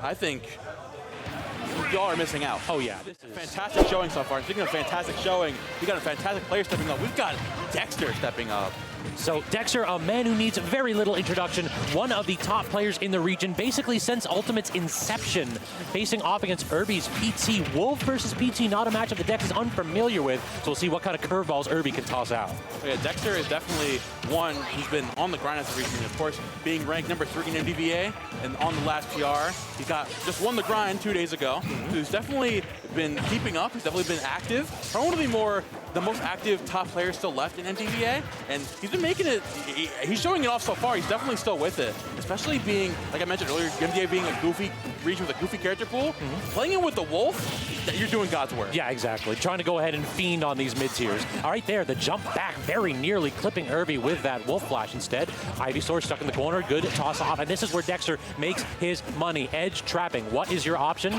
I think y'all are missing out. Oh, yeah. This is a fantastic showing so far. Speaking of fantastic showing, we got a fantastic player stepping up. We've got Dexter stepping up. So Dexter, a man who needs very little introduction, one of the top players in the region, basically since Ultimate's inception, facing off against Irvy's PT. Wolf versus PT, not a matchup that Dex is unfamiliar with, so we'll see what kind of curveballs Irvy can toss out. Yeah, Dexter is definitely one who's been on the grind as of recently. Of course, being ranked number 3 in MDVA and on the last PR. He just won the grind 2 days ago. Who's definitely been keeping up. He's definitely been active. Probably one of the most active top players still left in MDVA, and he's been making it. He's showing it off so far. He's definitely still with it, especially being, like I mentioned earlier, MDVA being a goofy region with a goofy character pool. Playing it with the Wolf, you're doing God's work. Yeah, exactly. Trying to go ahead and fiend on these mid-tiers. All right, there, the jump back, very nearly clipping Irvy with that Wolf Flash instead. Ivysaur stuck in the corner, good toss off, and this is where Dexter makes his money. Edge trapping. What is your option?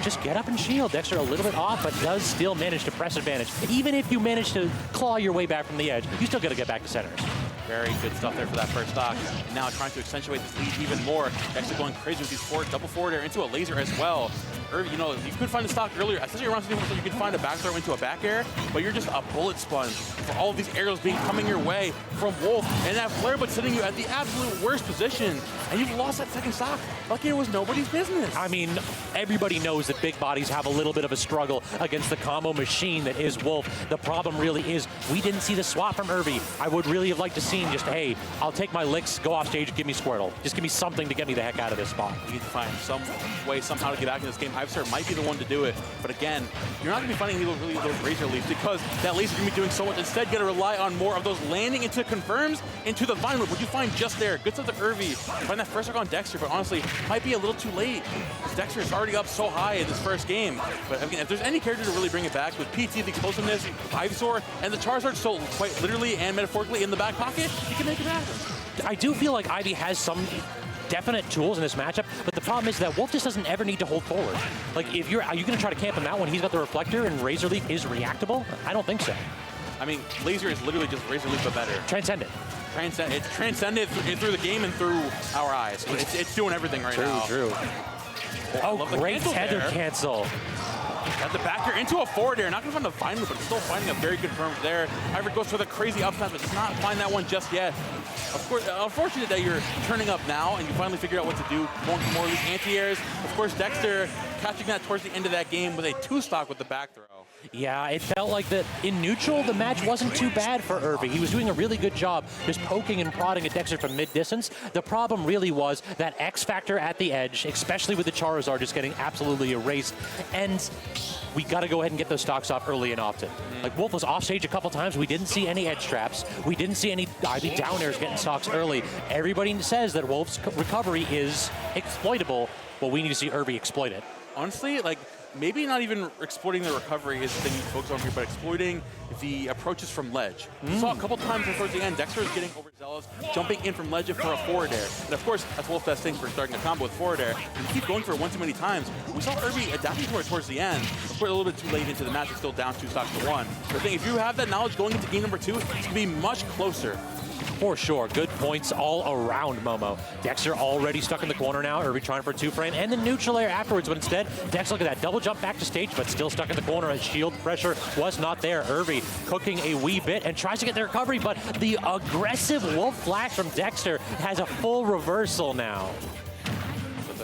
Just get up and shield. Dexter a little bit off, but does still manage to press advantage. Even if you manage to claw your way back from the edge, you still got to get back to centers. Very good stuff there for that first stock. And now trying to accentuate this lead even more. Actually going crazy with these double forward air into a laser as well. Irvy, you know, you could find a stock earlier, especially around 50%, you could find a back throw into a back air, but you're just a bullet sponge for all of these aerials coming your way from Wolf, and that flare but sitting you at the absolute worst position, and you've lost that second stock like it was nobody's business. I mean, everybody knows that big bodies have a little bit of a struggle against the combo machine that is Wolf. The problem really is we didn't see the swap from Irvy. I would really have liked to see just, hey, I'll take my licks, go off stage, give me Squirtle. Just give me something to get me the heck out of this spot. You need to find some way, somehow to get back in this game. Ivysaur might be the one to do it, but again, you're not going to be finding those razor leaps because that laser going to be doing so much. Instead, you got to rely on more of those landing into confirms into the vine whip, which you find just there. Good stuff to Irvy. Find that first hook on Dexter, but honestly, might be a little too late. Dexter is already up so high in this first game. But again, if there's any character to really bring it back with PT, the explosiveness, Ivysaur, and the Charizard still quite literally and metaphorically in the back pocket, you can make it happen. I do feel like Ivy has some definite tools in this matchup, but the problem is that Wolf just doesn't ever need to hold forward. Like, are you going to try to camp him out when he's got the reflector and Razor Leaf is reactable? I don't think so. I mean, laser is literally just Razor Leaf but better. Transcendent. It's transcended through the game and through our eyes. It's doing everything right now. True. Oh, great tether cancel. Got the back air into a forward air. Not going to find the final, but still finding a very good firm there. Ivy goes for the crazy up smash, but does not find that one just yet. Of course, unfortunate that you're turning up now and you finally figured out what to do. Going for more of these anti-airs. Of course, Dexter catching that towards the end of that game with a 2-stock with the back throw. Yeah, it felt like that in neutral, the match wasn't too bad for Irvy. He was doing a really good job just poking and prodding at Dexter from mid-distance. The problem really was that X factor at the edge, especially with the Charizard just getting absolutely erased. And we got to go ahead and get those stocks off early and often. Like, Wolf was off stage a couple times. We didn't see any edge traps. We didn't see any Ivy down airs getting stocks early. Everybody says that Wolf's recovery is exploitable. Well, we need to see Irvy exploit it. Honestly, like, maybe not even exploiting the recovery is the thing you focus on here, but exploiting the approaches from ledge. We saw a couple times towards the end, Dexter is getting overzealous, jumping in from ledge for a forward air. And of course, that's Wolf's best thing for starting a combo with forward air. And you keep going for it one too many times. We saw Irvy adapting to it towards the end. Of course, a little bit too late into the match, it's still down 2 stocks to 1. But the thing, if you have that knowledge going into game number 2, it's going to be much closer. For sure. Good points all around, Momo. Dexter already stuck in the corner now. Irvy trying for a 2-frame and the neutral air afterwards, but instead, Dex, look at that. Double jump back to stage, but still stuck in the corner as shield pressure was not there. Irvy cooking a wee bit and tries to get the recovery, but the aggressive Wolf Flash from Dexter has a full reversal now.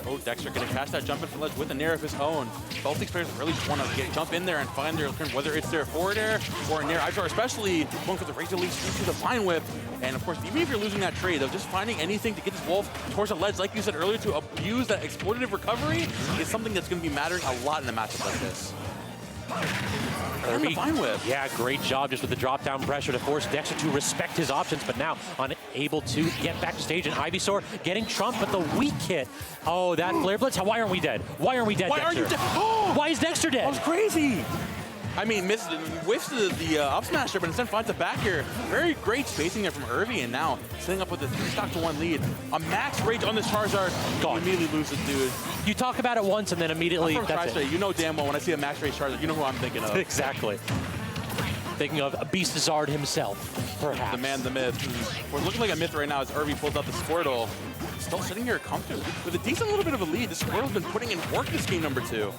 Oh, Dexter getting past that jump in from ledge with an air of his own. Both these players really just want to jump in there and find their turn, whether it's their forward air or an air. Ivysaur especially going for the razor leaf into the vine whip. And of course, even if you're losing that trade of just finding anything to get this Wolf towards the ledge, like you said earlier, to abuse that exploitative recovery is something that's going to be mattering a lot in a matchup like this. Irvy, fine whip. Yeah, great job just with the drop down pressure to force Dexter to respect his options, but now unable to get back to stage. And Ivysaur getting trumped, but the weak hit. Oh, that flare blitz. Why aren't we dead? Why aren't we dead, Why Dexter? aren't you dead? Oh, why is Dexter dead? That was crazy. I mean, whiffs the up smasher, but instead finds the back here. Very great spacing there from Irvy, and now setting up with a 3-stock-to-1 lead. A max rage on this Charizard. You immediately lose it, dude. You talk about it once and then immediately, that's it. You know damn well when I see a max rage Charizard, you know who I'm thinking of. Exactly. Thinking of Beastazard himself, perhaps. The man, the myth. We're looking like a myth right now as Irvy pulls out the Squirtle. still sitting here comfortably with a decent little bit of a lead. This Squirtle's been putting in work this game number 2.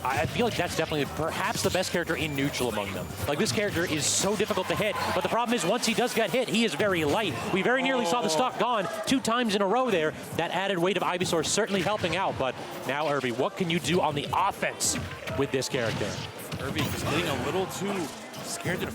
I feel like that's definitely perhaps the best character in neutral among them. Like, this character is so difficult to hit, but the problem is once he does get hit, he is very light. We very nearly saw the stock gone 2 times in a row there. That added weight of Ivysaur certainly helping out, but now, Irvy, what can you do on the offense with this character? Irvy is getting a little too scared to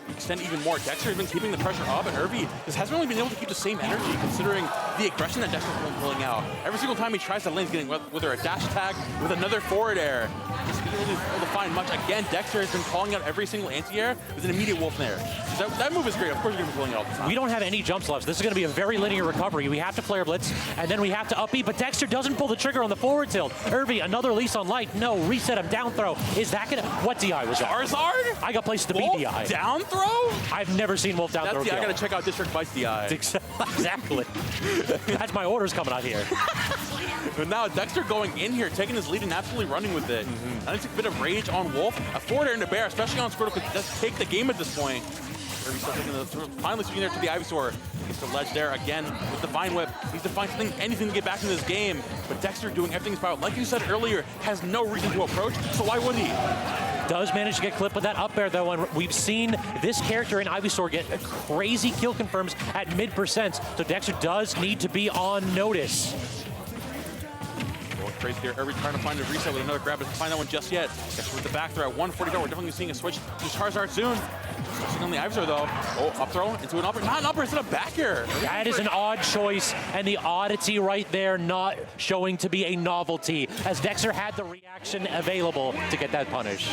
extend even more. Dexter has been keeping the pressure up, and Irvy just hasn't really been able to keep the same energy considering the aggression that Dexter's been pulling out. Every single time he tries that lane, he's getting whether a dash attack with another forward air. He's not really able to find much. Again, Dexter has been calling out every single anti-air with an immediate wolf nair. That move is great. Of course, you're going to be pulling it all the time. We don't have any jumps left. This is going to be a very linear recovery. We have to flare blitz, and then we have to up B, but Dexter doesn't pull the trigger on the forward tilt. Irvy, another lease on light. No, reset him, down throw. Is that going to... What DI was that? Charizard? I got placed to Wolf be DI. Down throw? I've never seen Wolf down throw. That's I got to check out District Vice DI. Exactly. That's my orders coming out here. But now Dexter going in here, taking his lead and absolutely running with it. I think a bit of rage on Wolf. A forward air into Bear, especially on Squirtle, could just take the game at this point. Finally swinging there to the Ivysaur. Gets the ledge there again with the Vine Whip. Needs to find anything to get back into this game. But Dexter doing everything in his power. Like you said earlier, has no reason to approach, so why would he? Does manage to get clipped with that up air though, and we've seen this character in Ivysaur get crazy kill confirms at mid-percents, so Dexter does need to be on notice. Crazy here. Irvy trying to find a reset with another grab. Doesn't find that one just yet. Dexter with the back throw at 140. We're definitely seeing a switch to Charizard soon. Switching on the Ivysaur though. Oh, up throw into an upper. Not an upper, it's a back air. That is an odd choice, and the oddity right there not showing to be a novelty, as Dexter had the reaction available to get that punish.